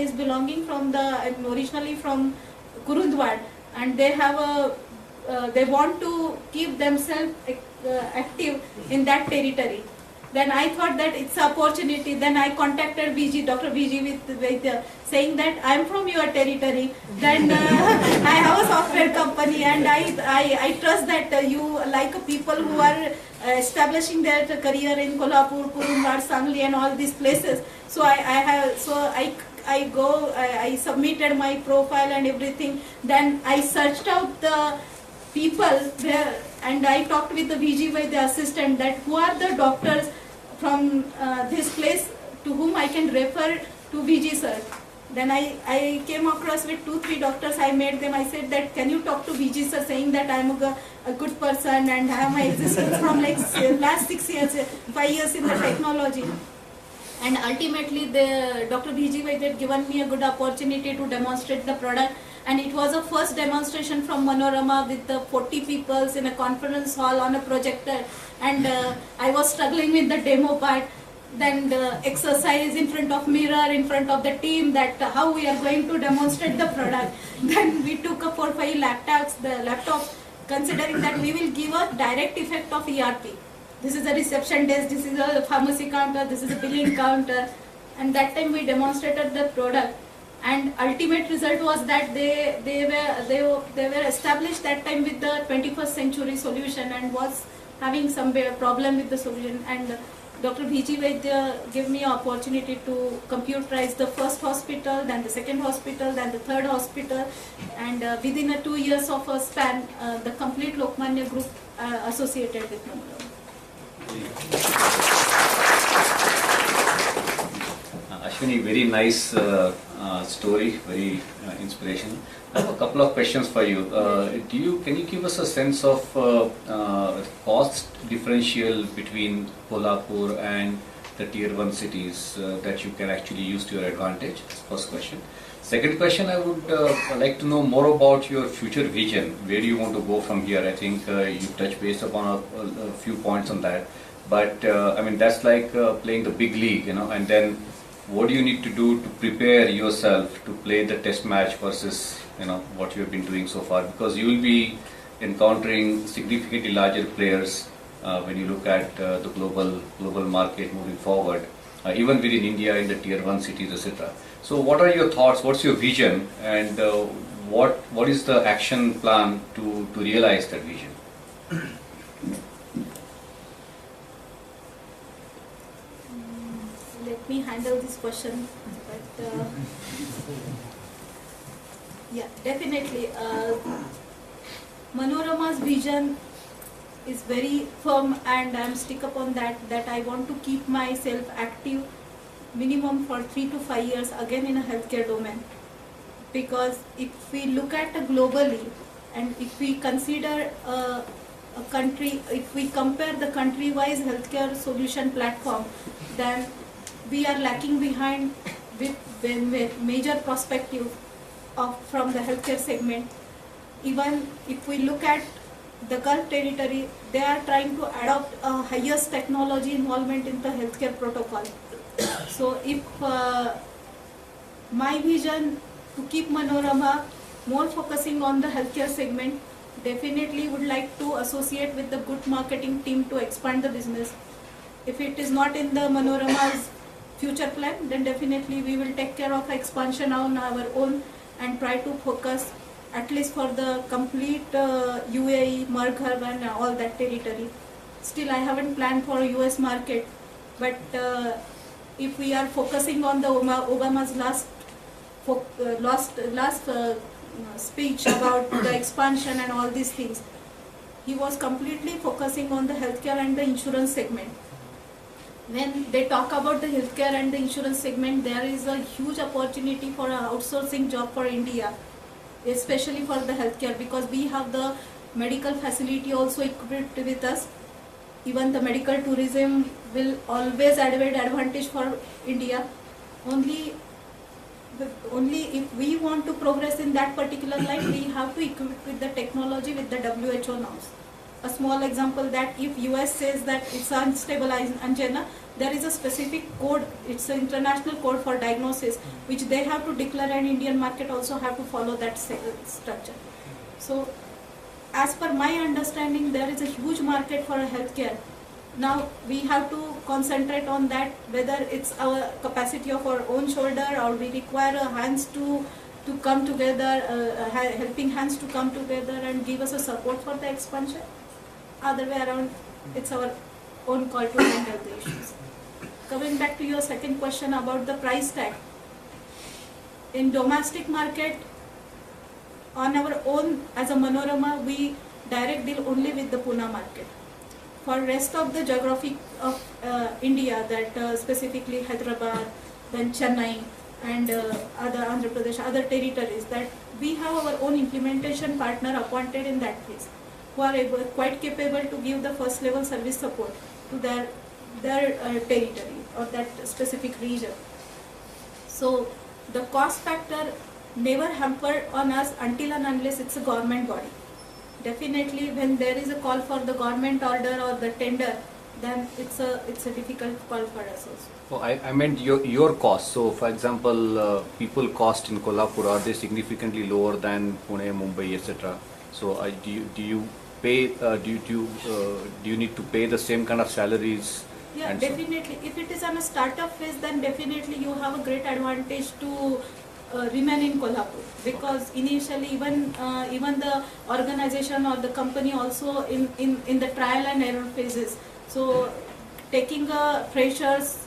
is belonging from originally from Kurundwad, and they have they want to keep themselves active in that territory. Then I thought that it's an opportunity. Then I contacted VG, Dr. VG with saying that I'm from your territory. Then I have a software company, and I trust that you like people who are establishing their career in Kolhapur, Kurundwad, Sangli, and all these places. So I submitted my profile and everything. Then I searched out the people there, and I talked with the VG by the assistant that who are the doctors from this place to whom I can refer to VG sir. Then I came across with 2-3 doctors. I made them. I said that can you talk to VG sir, saying that I am a good person and I have my existence from like last 6 years, 5 years in the technology. And ultimately, Dr. VG Vaidya had given me a good opportunity to demonstrate the product. And it was a first demonstration from Manorama with the 40 people in a conference hall on a projector. And I was struggling with the demo part. Then the exercise in front of mirror, in front of the team, that how we are going to demonstrate the product. Then we took up 4-5 laptops, considering that we will give a direct effect of ERP. This is a reception desk, this is a pharmacy counter, this is a billing counter. And that time we demonstrated the product. And ultimate result was that they were established that time with the 21st century solution and was having some problem with the solution. And Dr. VG Vaidya gave me an opportunity to computerize the first hospital, then the second hospital, then the third hospital, and within 2 years of a span, the complete Lokmanya group associated with Manorama. Ashwini, very nice story, very inspirational. I have a couple of questions for you. Can you give us a sense of cost differential between Kolhapur and the tier 1 cities that you can actually use to your advantage? That's the first question. Second question, I would like to know more about your future vision. Where do you want to go from here? I think you touched base upon a few points on that. But I mean, that's like playing the big league, and then what do you need to do to prepare yourself to play the test match versus what you have been doing so far, because you will be encountering significantly larger players when you look at the global market moving forward, even within India in the tier 1 cities, etc. So what are your thoughts, what's your vision, and what is the action plan to realize that vision? Let me handle this question. But yeah, definitely. Manorama's vision is very firm, and I am stick upon that I want to keep myself active minimum for 3 to 5 years again in a healthcare domain. Because if we look at globally, and if we consider a country, if we compare the country-wise healthcare solution platform, then we are lacking behind with major perspective from the healthcare segment. Even if we look at the Gulf territory, they are trying to adopt a highest technology involvement in the healthcare protocol. So if my vision to keep Manorama more focusing on the healthcare segment, definitely would like to associate with the good marketing team to expand the business. If it is not in the Manorama's future plan, then definitely we will take care of expansion on our own and try to focus at least for the complete UAE, Marghab and all that territory. Still I haven't planned for a US market, but if we are focusing on the Obama's last speech about the expansion and all these things, he was completely focusing on the healthcare and the insurance segment. When they talk about the healthcare and the insurance segment, there is a huge opportunity for an outsourcing job for India, especially for the healthcare, because we have the medical facility also equipped with us. Even the medical tourism will always add advantage for India. Only if we want to progress in that particular line, we have to equip with the technology with the WHO norms. A small example that if US says that it's unstable angina, there is a specific code, it's an international code for diagnosis, which they have to declare, and Indian market also have to follow that structure. So as per my understanding, there is a huge market for healthcare. Now we have to concentrate on that, whether it's our capacity of our own shoulder, or we require hands to come together, helping hands to come together and give us a support for the expansion. Other way around, it's our own call to handle the issues. Coming back to your second question about the price tag. In domestic market, on our own as a Manorama, we direct deal only with the Pune market. For rest of the geography of India, that specifically Hyderabad, then Chennai, and other Andhra Pradesh, other territories, that we have our own implementation partner appointed in that place, who are quite capable to give the first level service support to their territory or that specific region. So the cost factor never hampered on us until and unless it's a government body. Definitely when there is a call for the government order or the tender, then it's a difficult call for us also. Oh, I meant your cost. So, for example, people cost in Kolhapur, are they significantly lower than Pune, Mumbai, etc.? So, do you pay? Do you need to pay the same kind of salaries? Yeah, definitely. If it is on a startup phase, then definitely you have a great advantage to remain in Kolhapur, because initially even the organization or the company also in the trial and error phases. So taking freshers,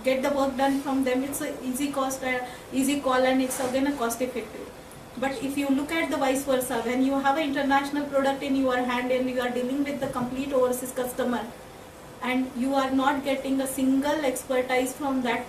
get the work done from them, it's an easy call, and it's again a cost effective. But if you look at the vice versa, when you have an international product in your hand and you are dealing with the complete overseas customer, and you are not getting a single expertise from that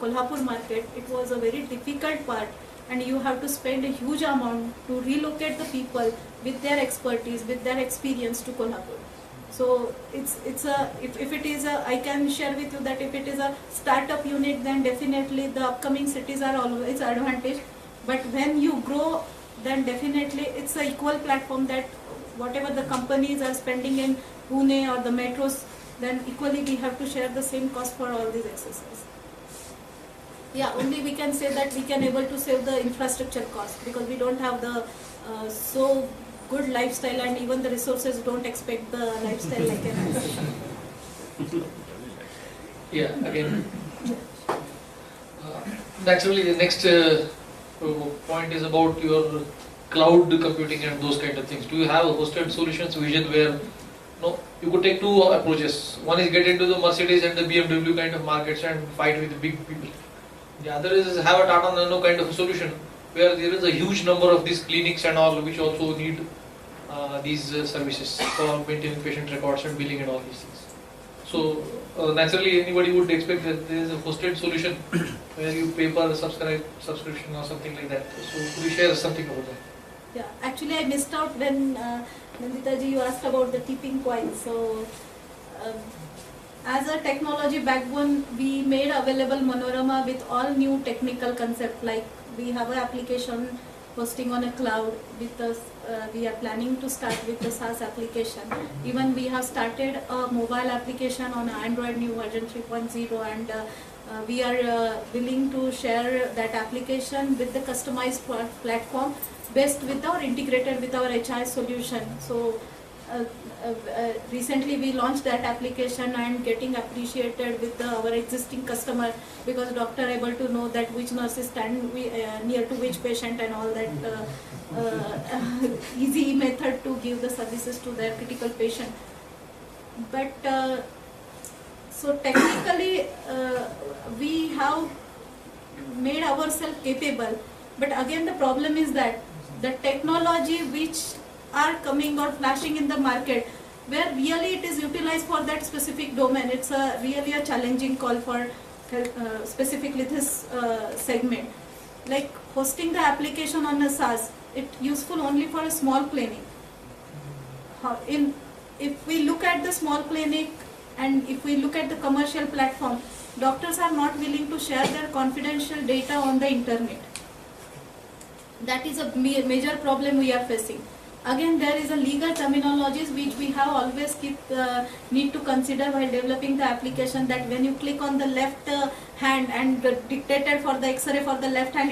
Kolhapur market, it was a very difficult part, and you have to spend a huge amount to relocate the people with their expertise, with their experience to Kolhapur. So if it is a, I can share with you that if it is a startup unit, then definitely the upcoming cities are always advantage. But when you grow, then definitely it's an equal platform, that whatever the companies are spending in Pune or the metros, then equally we have to share the same cost for all these exercises. Yeah, only we can say that we can able to save the infrastructure cost, because we don't have the so good lifestyle, and even the resources don't expect the lifestyle like an Yeah, again, naturally the next point is about your cloud computing and those kind of things. Do you have a hosted solutions vision where you could take two approaches? One is get into the Mercedes and the BMW kind of markets and fight with the big people. The other is have a Tata Nano kind of a solution where there is a huge number of these clinics and all, which also need these services for maintaining patient records and billing and all these things. So naturally anybody would expect that there is a hosted solution where you pay per subscription or something like that. So could you share something about that? Yeah, actually I missed out when Nandita ji, you asked about the tipping point. So as a technology backbone, we made available Manorama with all new technical concepts, like we have an application hosting on a cloud with us. We are planning to start with the SaaS application. Even we have started a mobile application on Android new version 3.0, and we are willing to share that application with the customized platform based with our integrated with our HI solution. So recently we launched that application and getting appreciated with our existing customer, because doctor able to know that which nurses stand near to which patient and all that easy method to give the services to their critical patient. But so technically we have made ourselves capable, but again the problem is that the technology which are coming or flashing in the market, where really it is utilized for that specific domain, it's really a challenging call for specifically this segment. Like hosting the application on a SaaS, it's useful only for a small clinic. If we look at the small clinic and if we look at the commercial platform, doctors are not willing to share their confidential data on the internet. That is a major problem we are facing. Again, there is a legal terminologies which we have always need to consider while developing the application, that when you click on the left hand and dictated for the X-ray for the left hand,